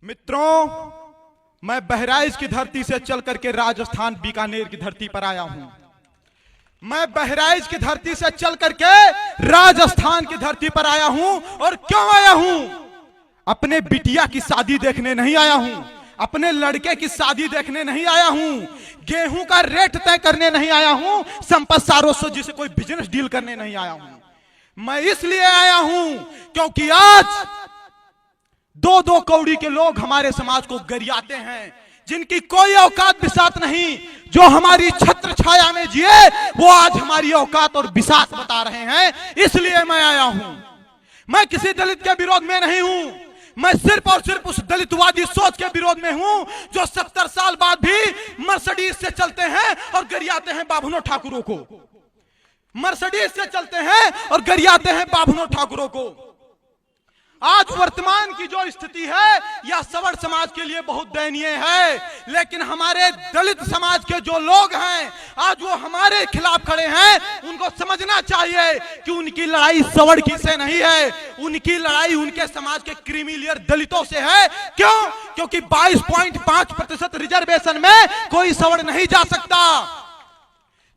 मित्रों, मैं बहराइच की धरती से चल करके राजस्थान बीकानेर की धरती पर आया हूं। मैं बहराइच की धरती से चल करके राजस्थान की धरती पर आया हूं। और क्यों आया हूं? अपने बिटिया की शादी देखने नहीं आया हूं, अपने लड़के की शादी देखने नहीं आया हूं, गेहूं का रेट तय करने नहीं आया हूं, संपत सारों जी से कोई बिजनेस डील करने नहीं आया हूं। मैं इसलिए आया हूं क्योंकि आज दो दो कौड़ी के लोग हमारे समाज को गरियाते हैं, जिनकी कोई औकात बिसात नहीं, जो हमारी छत्र छाया में जिए, वो आज हमारी औकात और बिसात बता रहे हैं। इसलिए मैं आया हूं। मैं किसी दलित के विरोध में नहीं हूं, मैं सिर्फ और सिर्फ उस दलितवादी सोच के विरोध में हूं जो 70 साल बाद भी मर्सिडीज से चलते हैं और गरियाते हैं बाभनों ठाकुरों को। मर्सिडीज से चलते हैं और गरियाते हैं बाभनों ठाकुरों को। आज वर्तमान की जो स्थिति है यह सवर्ण समाज के लिए बहुत दयनीय है, लेकिन हमारे दलित समाज के जो लोग हैं आज वो हमारे खिलाफ खड़े हैं। उनको समझना चाहिए कि उनकी लड़ाई सवर्ण की से नहीं है, उनकी लड़ाई उनके समाज के क्रीमिलियर दलितों से है। क्यों? क्योंकि 22.5% रिजर्वेशन में कोई सवर्ण नहीं जा सकता।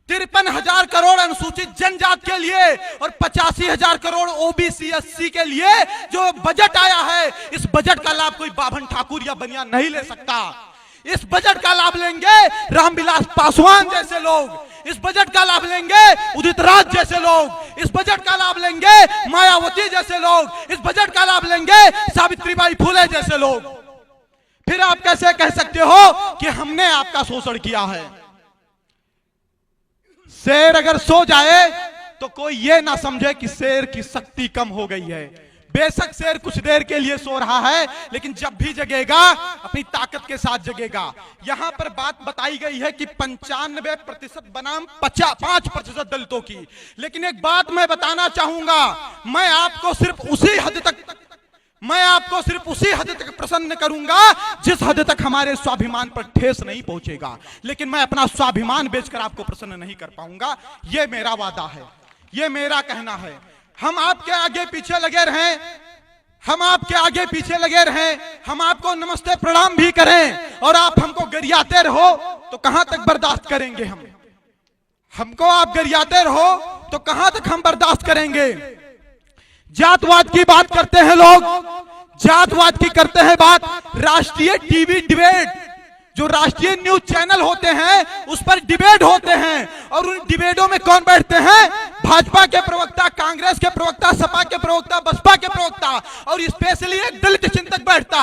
53,000 करोड़ अनुसूचित जनजाति के लिए और 85,000 करोड़ ओबीसी एससी के लिए जो बजट आया है, इस बजट का लाभ कोई बाभन ठाकुर या बनिया नहीं ले सकता। इस बजट का लाभ लेंगे रामविलास पासवान जैसे लोग, इस बजट का लाभ लेंगे उदित राज जैसे लोग, इस बजट का लाभ लेंगे मायावती जैसे लोग, इस बजट का लाभ लेंगे सावित्रीबाई फुले जैसे लोग। फिर आप कैसे कह सकते हो कि हमने आपका शोषण किया है? शेर अगर सो जाए तो कोई ये ना समझे कि शेर की शक्ति कम हो गई है। बेशक शेर कुछ देर के लिए सो रहा है, लेकिन जब भी जगेगा अपनी ताकत के साथ जगेगा। यहां पर बात बताई गई है कि 95% बनाम 5% दलितों की। लेकिन एक बात मैं बताना चाहूंगा, मैं आपको सिर्फ उसी हद तक प्रसन्न करूंगा जिस हद तक हमारे स्वाभिमान पर ठेस नहीं पहुंचेगा। लेकिन मैं अपना स्वाभिमान बेचकर आपको प्रसन्न नहीं कर पाऊंगा। यह मेरा वादा है, यह मेरा कहना है। हम आपके आगे पीछे लगे रहें, हम आपके आगे पीछे लगे रहें, हम आपको नमस्ते प्रणाम भी करें और आप हमको गरियाते रहो तो कहां तक बर्दाश्त करेंगे? हमको आप गरियाते रहो तो कहां तक हम बर्दाश्त करेंगे? जातवाद की बात करते हैं लोग, जातवाद की करते हैं बात। राष्ट्रीय टीवी डिबेट, जो राष्ट्रीय न्यूज चैनल होते हैं उस पर डिबेट होते हैं, और उन डिबेटों में कौन बैठते हैं? भाजपा के प्रवक्ता, कांग्रेस के प्रवक्ता, सपा के प्रवक्ता, बसपा के प्रवक्ता, और स्पेशली एक दलित चिंतक बैठता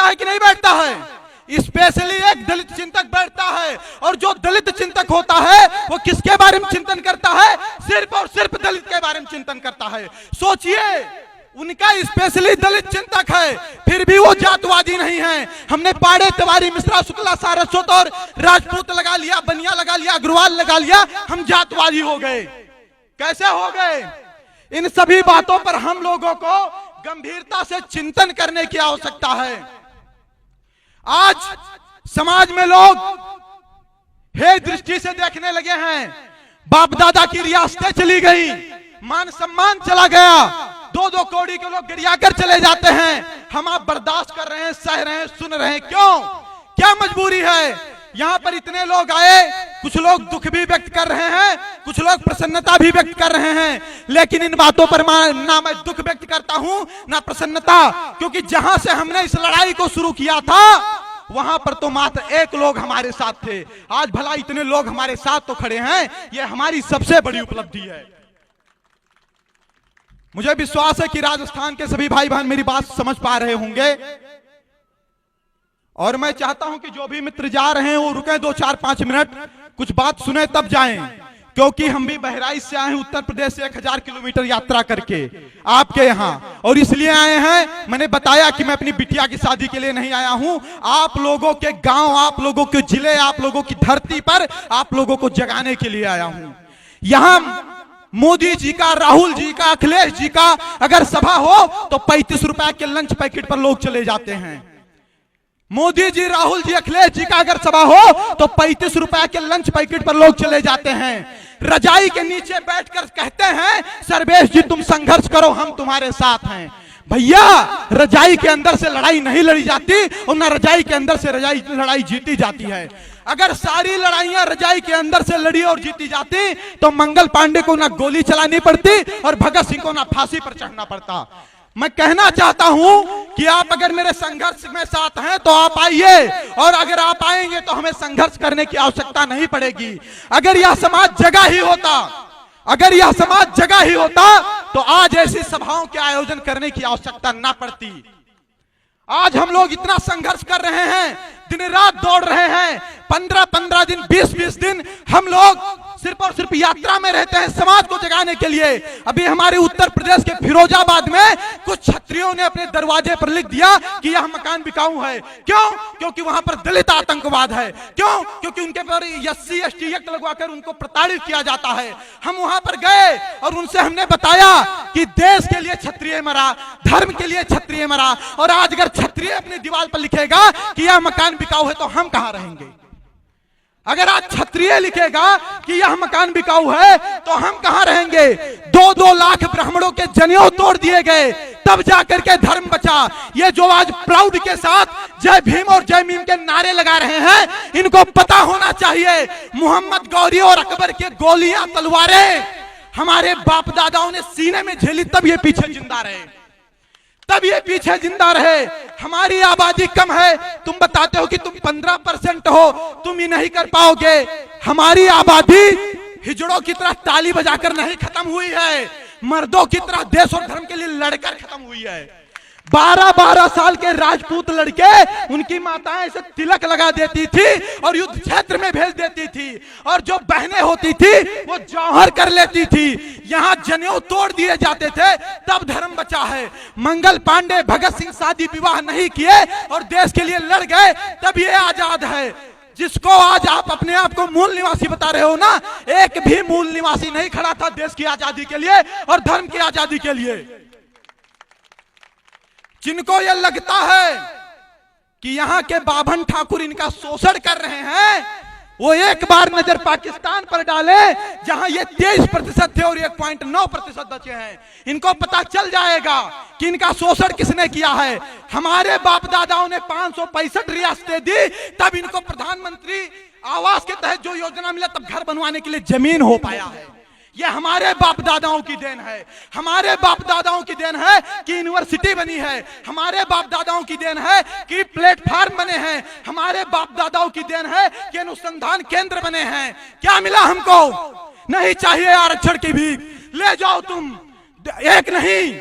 है कि नहीं बैठता है? स्पेशली एक दलित चिंतक बैठता है। और जो दलित चिंतक होता है वो किसके बारे में चिंतन करता है? सिर्फ और सिर्फ दलित के बारे में चिंतन करता है। सोचिए, उनका स्पेशली दलित चिंतक है, फिर भी वो जातवादी नहीं है। हमने पाड़े, तिवारी, मिश्रा, शुक्ला, सारस्वत और राजपूत लगा लिया, बनिया लगा लिया, अग्रवाल लगा लिया, हम जातवादी हो गए। कैसे हो गए? इन सभी बातों पर हम लोगों को गंभीरता से चिंतन करने की आवश्यकता है। आज समाज में लोग हे दृष्टि से देखने लगे हैं। बाप दादा की रियासतें चली गई, मान सम्मान चला गया, दो दो कौड़ी के लोग गिरियाकर चले जाते हैं। हम आप बर्दाश्त कर रहे हैं, सह रहे हैं, सुन रहे हैं। क्यों? क्या मजबूरी है? यहां पर इतने लोग आए, कुछ लोग दुख भी व्यक्त कर रहे हैं, कुछ लोग प्रसन्नता भी व्यक्त कर रहे हैं, लेकिन इन बातों पर ना मैं दुख व्यक्त करता हूं ना प्रसन्नता, क्योंकि जहां से हमने इस लड़ाई को शुरू किया था वहां पर तो मात्र एक लोग हमारे साथ थे। आज भला इतने लोग हमारे साथ तो खड़े हैं, यह हमारी सबसे बड़ी उपलब्धि है। मुझे विश्वास है कि राजस्थान के सभी भाई बहन मेरी बात समझ पा रहे होंगे, और मैं चाहता हूं कि जो भी मित्र जा रहे हैं वो रुके 2-4-5 मिनट, कुछ बात सुने तब जाएं, क्योंकि हम भी बहराइच से आए हैं, उत्तर प्रदेश से 1000 किलोमीटर यात्रा करके आपके यहाँ, और इसलिए आए हैं। मैंने बताया कि मैं अपनी बिटिया की शादी के लिए नहीं आया हूं, आप लोगों के गांव, आप लोगों के जिले, आप लोगों की धरती पर आप लोगों को जगाने के लिए आया हूं। यहां मोदी जी का, राहुल जी का, अखिलेश जी का अगर सभा हो तो 35 रुपए के लंच पैकेट पर लोग चले जाते हैं। मोदी जी, राहुल जी, अखिलेश जी का अगर सभा हो तो 35 रुपए के लंच पैकेट पर लोग चले जाते हैं। रजाई के नीचे बैठकर कहते हैं सर्वेश जी तुम संघर्ष करो, हम तुम्हारे साथ हैं। भैया रजाई के अंदर से लड़ाई नहीं लड़ी जाती और ना रजाई के अंदर से लड़ाई जीती जाती है। अगर सारी लड़ाइयां रजाई के अंदर से लड़ी और जीती जाती तो मंगल पांडे को ना गोली चलानी पड़ती और भगत सिंह को ना फांसी पर चढ़ना पड़ता। मैं कहना चाहता हूं कि आप अगर मेरे संघर्ष में साथ हैं तो आप आइए, और अगर आप आएंगे तो हमें संघर्ष करने की आवश्यकता नहीं पड़ेगी। अगर यह समाज जगह ही होता, अगर यह समाज जगह ही होता तो आज ऐसी सभाओं के आयोजन करने की आवश्यकता ना पड़ती। आज हम लोग इतना संघर्ष कर रहे हैं, दिन रात दौड़ रहे हैं, 15-15 दिन 20-20 दिन हम लोग सिर्फ और सिर्फ यात्रा में रहते हैं समाज को जगाने के लिए। अभी हमारे उत्तर प्रदेश के फिरोजाबाद में कुछ छत्रियों ने अपने दरवाजे पर लिख दिया कि यह मकान बिकाऊ है। क्यों? क्योंकि वहां पर दलित आतंकवाद है। क्यों? क्योंकि उनके पर SC ST एक्ट लगवाकर उनको प्रताड़ित किया जाता है। हम वहां पर गए और उनसे हमने बताया कि देश के लिए क्षत्रिय मरा, धर्म के लिए क्षत्रिय मरा, और आज अगर क्षत्रिय अपनी दीवार पर लिखेगा कि यह मकान बिकाऊ है तो हम कहां रहेंगे? अगर आज क्षत्रिय लिखेगा कि यह मकान बिकाऊ है तो हम कहां रहेंगे? 2-2 लाख ब्राह्मणों के जनेऊ तोड़ दिए गए, तब जाकर के धर्म बचा। ये जो आज प्राउड के साथ जय भीम और जय मीम के नारे लगा रहे हैं, इनको पता होना चाहिए मोहम्मद गौरी और अकबर के गोलियां तलवारें हमारे बाप दादाओं ने सीने में झेली, तब ये पीछे जिंदा रहे, तब ये पीछे जिंदा रहे। हमारी आबादी कम है, तुम बताते हो कि तुम 15% हो, तुम ही नहीं कर पाओगे। हमारी आबादी हिजड़ों की तरह ताली बजाकर नहीं खत्म हुई है, मर्दों की तरह देश और धर्म के लिए लड़कर खत्म हुई है। 12-12 साल के राजपूत लड़के उनकी माताएं ऐसे तिलक लगा देती थी और युद्ध क्षेत्र में भेज देती थी, और जो बहनें होती थी वो जौहर कर लेती थी। यहाँ जनेऊ तोड़ दिए जाते थे, तब धर्म बचा है। मंगल पांडे, भगत सिंह शादी विवाह नहीं किए और देश के लिए लड़ गए, तब ये आजाद है। जिसको आज आप अपने आप को मूल निवासी बता रहे हो ना, एक भी मूल निवासी नहीं खड़ा था देश की आजादी के लिए और धर्म की आजादी के लिए। जिनको यह लगता है कि यहाँ के बाभन ठाकुर इनका शोषण कर रहे हैं, वो एक बार नजर पाकिस्तान पर डाले जहां ये 23% थे और 1.9% बचे हैं। इनको पता चल जाएगा कि इनका शोषण किसने किया है। हमारे बाप दादाओं ने 565 रियासतें दी, तब इनको प्रधानमंत्री आवास के तहत जो योजना मिला तब घर बनवाने के लिए जमीन हो पाया है। ये हमारे बाप दादाओं की देन है। हमारे बाप दादाओं की देन है कि यूनिवर्सिटी बनी है। हमारे बाप दादाओं की देन है कि प्लेटफार्म बने हैं। हमारे बाप दादाओं की देन है कि अनुसंधान केंद्र बने हैं। क्या मिला हमको? नहीं चाहिए आरक्षण की भी, ले जाओ तुम, एक नहीं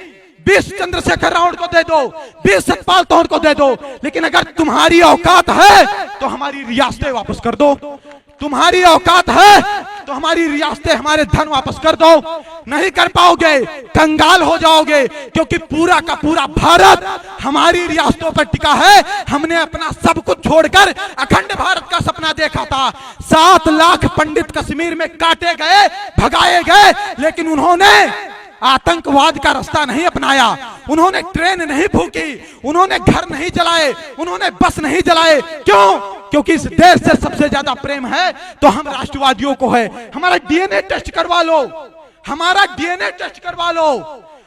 20 चंद्रशेखर रावण को दे दो, 20 सतपाल तोहर को दे दो, लेकिन अगर तुम्हारी औकात है तो हमारी रियासतें वापस कर दो। तुम्हारी औकात है तो हमारी रियासतें, हमारे धन वापस कर दो। नहीं कर पाओगे, कंगाल हो जाओगे, क्योंकि पूरा का पूरा भारत हमारी रियासतों पर टिका है। हमने अपना सब कुछ छोड़कर अखंड भारत का सपना देखा था। 7 लाख पंडित कश्मीर में काटे गए, भगाए गए, लेकिन उन्होंने आतंकवाद का रास्ता नहीं अपनाया। उन्होंने ट्रेन नहीं फूकी, उन्होंने घर नहीं जलाए, उन्होंने बस नहीं जलाए। क्यों? क्योंकि इस देश से सबसे ज्यादा प्रेम है तो हम राष्ट्रवादियों को है। हमारा DNA टेस्ट करवा लो, हमारा DNA टेस्ट करवा लो,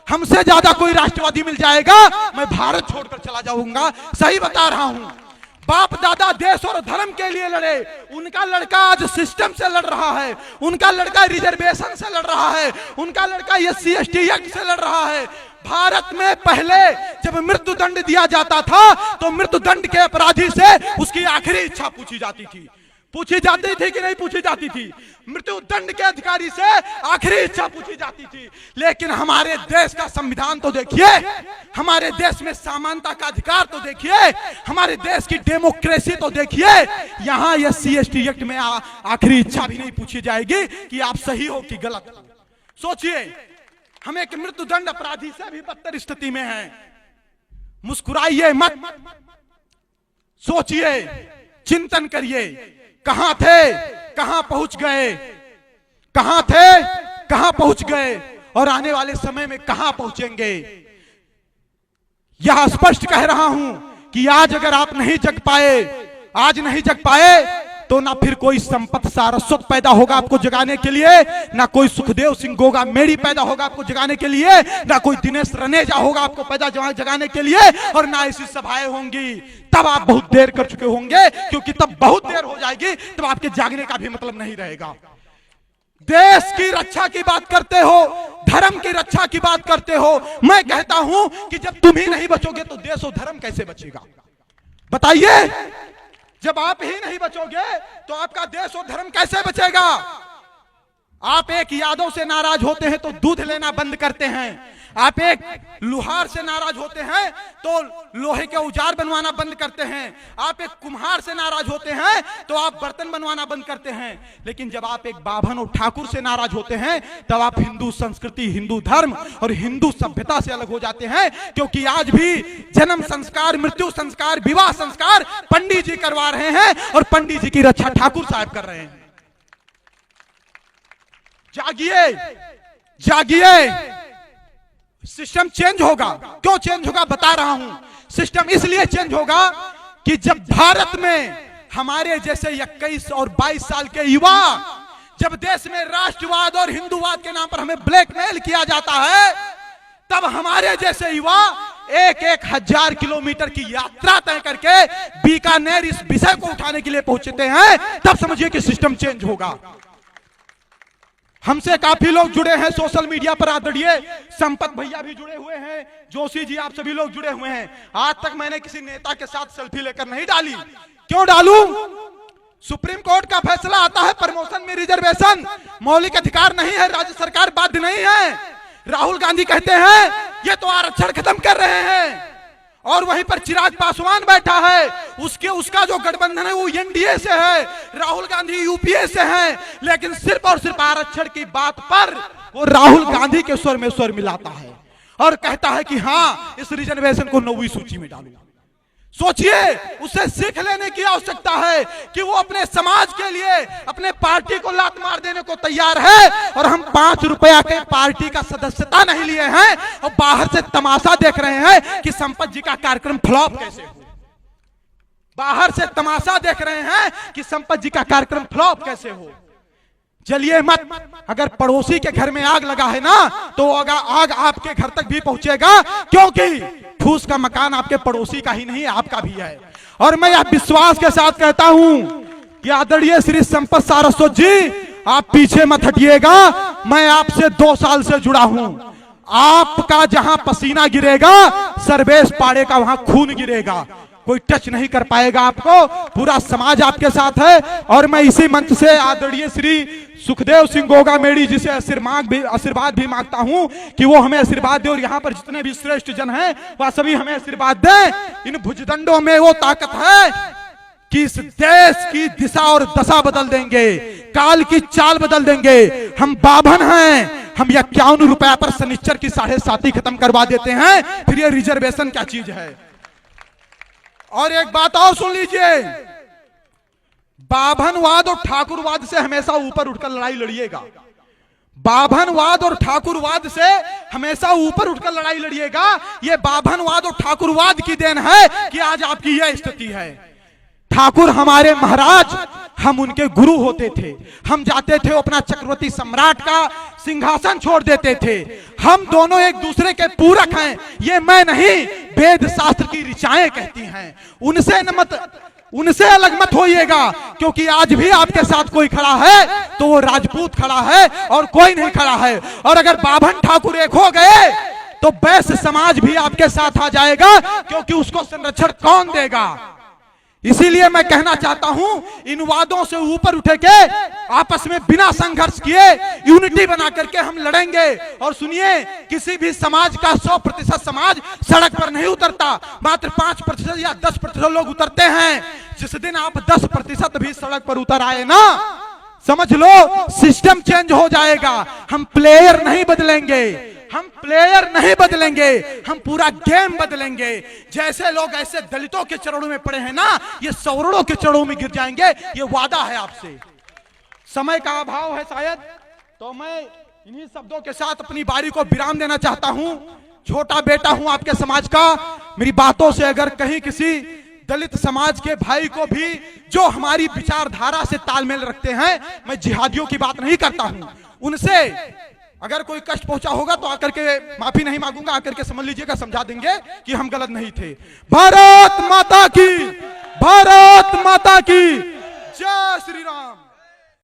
हमसे ज्यादा कोई राष्ट्रवादी मिल जाएगा, मैं भारत छोड़कर चला जाऊंगा। सही बता रहा हूं। बाप दादा देश और धर्म के लिए लड़े, उनका लड़का आज सिस्टम से लड़ रहा है, उनका लड़का रिजर्वेशन से लड़ रहा है, उनका लड़का SC ST एक्ट से लड़ रहा है। भारत में पहले जब मृत्यु दंड दिया जाता था तो मृत्यु दंड के अपराधी से उसकी आखिरी इच्छा पूछी जाती थी। पूछी जाती थी कि नहीं पूछी जाती थी? मृत्यु दंड के अधिकारी से आखिरी इच्छा पूछी जाती थी। लेकिन हमारे देश का संविधान तो देखिए, हमारे देश में समानता का अधिकार तो देखिए, हमारे देश की डेमोक्रेसी तो देखिए। यहाँ SC ST एक्ट में आखिरी इच्छा भी नहीं पूछी जाएगी कि आप सही हो कि गलत। सोचिए, हम एक मृत्यु दंड अपराधी से भी बदतर स्थिति में हैं। मुस्कुराइए मत, सोचिए, चिंतन करिए, कहां थे, कहां पहुंच गए, कहां थे, कहां पहुंच गए, और आने वाले समय में कहां पहुंचेंगे। यह स्पष्ट कह रहा हूं कि आज अगर आप नहीं जग पाए, आज नहीं जग पाए तो ना फिर कोई संपत सारस्वत पैदा होगा आपको जगाने के लिए, ना कोई सुखदेव सिंह गोगा मेड़ी पैदा होगा आपको जगाने के लिए, ना कोई दिनेश रनेजा होगा आपको पैदा जगाने के लिए, और ना ऐसी सभाएं होंगी। तब आप बहुत देर कर चुके होंगे, क्योंकि तब बहुत देर हो जाएगी, तब आपके जागने का भी मतलब नहीं रहेगा। देश की रक्षा की बात करते हो, धर्म की रक्षा की बात करते हो। मैं कहता हूं कि जब तुम ही नहीं बचोगे तो देश और धर्म कैसे बचेगा? बताइए, जब आप ही नहीं बचोगे तो आपका देश और धर्म कैसे बचेगा? आप एक यादव से नाराज होते हैं तो दूध लेना बंद करते हैं, आप एक लुहार से नाराज होते हैं तो लोहे के औजार बनवाना बंद करते हैं, आप एक कुम्हार से नाराज होते हैं तो आप बर्तन बनवाना बंद करते हैं। लेकिन जब आप एक बाभन और ठाकुर से नाराज होते हैं तब आप हिंदू संस्कृति, हिंदू धर्म और हिंदू सभ्यता से अलग हो जाते हैं। क्योंकि आज भी जन्म संस्कार, मृत्यु संस्कार, विवाह संस्कार पंडित जी करवा रहे हैं और पंडित जी की रक्षा ठाकुर साहब कर रहे हैं। जागिए, जागिए, सिस्टम चेंज होगा। क्यों चेंज होगा बता रहा हूं। सिस्टम इसलिए चेंज होगा कि जब भारत में हमारे जैसे 21 और 22 साल के युवा, जब देश में राष्ट्रवाद और हिंदूवाद के नाम पर हमें ब्लैकमेल किया जाता है, तब हमारे जैसे युवा एक हजार किलोमीटर की यात्रा तय करके बीकानेर इस विषय को उठाने के लिए पहुंचते हैं, तब समझिए कि सिस्टम चेंज होगा। हमसे काफी लोग जुड़े हैं सोशल मीडिया पर, आदरणीय संपत भैया भी जुड़े हुए हैं, जोशी जी, आप सभी लोग जुड़े हुए हैं। आज तक मैंने किसी नेता के साथ सेल्फी लेकर नहीं डाली। क्यों डालूं? सुप्रीम कोर्ट का फैसला आता है, प्रमोशन में रिजर्वेशन मौलिक अधिकार नहीं है, राज्य सरकार बाध्य नहीं है। राहुल गांधी कहते हैं ये तो आरक्षण खत्म कर रहे हैं, और वहीं पर चिराग पासवान बैठा है, उसका जो गठबंधन है वो एनडीए से है, राहुल गांधी यूपीए से है, लेकिन सिर्फ और सिर्फ आरक्षण की बात पर वो राहुल गांधी के स्वर में स्वर मिलाता है और कहता है कि हाँ, इस रिजर्वेशन को 9वीं सूची में डालूंगा। सोचिए, उसे सीख लेने की आवश्यकता है कि वो अपने समाज के लिए अपने पार्टी को लात मार देने को तैयार है, और हम 5 रुपया के पार्टी का सदस्यता नहीं लिए हैं और बाहर से तमाशा देख रहे हैं कि संपत जी का कार्यक्रम फ्लॉप कैसे हो। बाहर से तमाशा देख रहे हैं कि संपत जी का कार्यक्रम फ्लॉप कैसे हो। जलिए मत। अगर पड़ोसी के घर में आग लगा है ना, तो आग आपके घर तक भी पहुंचेगा, क्योंकि फूस का मकान आपके पड़ोसी का ही नहीं, आपका भी है। और मैं यह विश्वास के साथ कहता हूं कि आदरणीय श्री संपत सारस्वत जी, आप पीछे मत हटिएगा। मैं आपसे 2 साल से जुड़ा हूं। आपका जहां पसीना गिरेगा, सर्वेश पाड़े का वहां खून गिरेगा। कोई टच नहीं कर पाएगा आपको, पूरा समाज आपके साथ है। और मैं इसी मंच से आदरणीय श्री सुखदेव सिंह गोगा मेड़ी जी से आशीर्वाद भी मांगता हूं कि वो हमें आशीर्वाद दे, और यहाँ पर जितने भी श्रेष्ठ जन हैं वह सभी हमें आशीर्वाद दें। इन भुजदंडों में वो ताकत है कि इस देश की दिशा और दशा बदल देंगे, काल की चाल बदल देंगे। हम बाभन हैं, हम 51 रुपया पर शनिश्चर की 7.5 खत्म करवा देते हैं, फिर ये रिजर्वेशन क्या चीज है। और एक बात और सुन लीजिए, बाभनवाद और ठाकुरवाद से हमेशा ऊपर उठकर लड़ाई लड़िएगा। बाभनवाद और ठाकुरवाद से हमेशा ऊपर उठकर लड़ाई लड़िएगा। ये बाभनवाद और ठाकुरवाद की देन है कि आज आपकी यह स्थिति है। ठाकुर हमारे महाराज, हम उनके गुरु होते थे। हम जाते थे, अपना चक्रवर्ती सम्राट का सिंहासन छोड़ देते थे। हम दोनों एक दूसरे के पूरक हैं, ये मैं नहीं, वेद शास्त्र की ऋचाएं कहती हैं। उनसे अलग मत होइएगा, क्योंकि आज भी आपके साथ कोई खड़ा है तो वो राजपूत खड़ा है और कोई नहीं खड़ा है। और अगर बाभन ठाकुर एक हो गए तो वैश्य समाज भी आपके साथ आ जाएगा, क्योंकि उसको संरक्षण कौन देगा। इसीलिए मैं कहना चाहता हूं, इन वादों से ऊपर उठे के आपस में बिना संघर्ष किए यूनिटी बना करके हम लड़ेंगे। और सुनिए, किसी भी समाज का 100% समाज सड़क पर नहीं उतरता, मात्र 5% या 10% लोग उतरते हैं। जिस दिन आप 10% भी सड़क पर उतर आए ना, समझ लो सिस्टम चेंज हो जाएगा। हम प्लेयर नहीं बदलेंगे, हम प्लेयर नहीं बदलेंगे, हम पूरा गेम बदलेंगे। जैसे लोग ऐसे दलितों के चरणों में पड़े हैं ना, ये सवर्णों के चरणों में गिर जाएंगे, ये वादा है आपसे। समय का अभाव है शायद, तो मैं इन्हीं शब्दों के साथ अपनी बारी को विराम देना चाहता हूं। छोटा बेटा हूं आपके समाज का। मेरी बातों से अगर कहीं किसी दलित समाज के भाई को भी जो हमारी विचारधारा से तालमेल रखते हैं, मैं जिहादियों की बात नहीं करता हूं, उनसे अगर कोई कष्ट पहुंचा होगा तो आकर के माफी नहीं मांगूंगा, आकर के समझ लीजिएगा, समझा देंगे कि हम गलत नहीं थे। भारत माता की, भारत माता की जय श्री राम।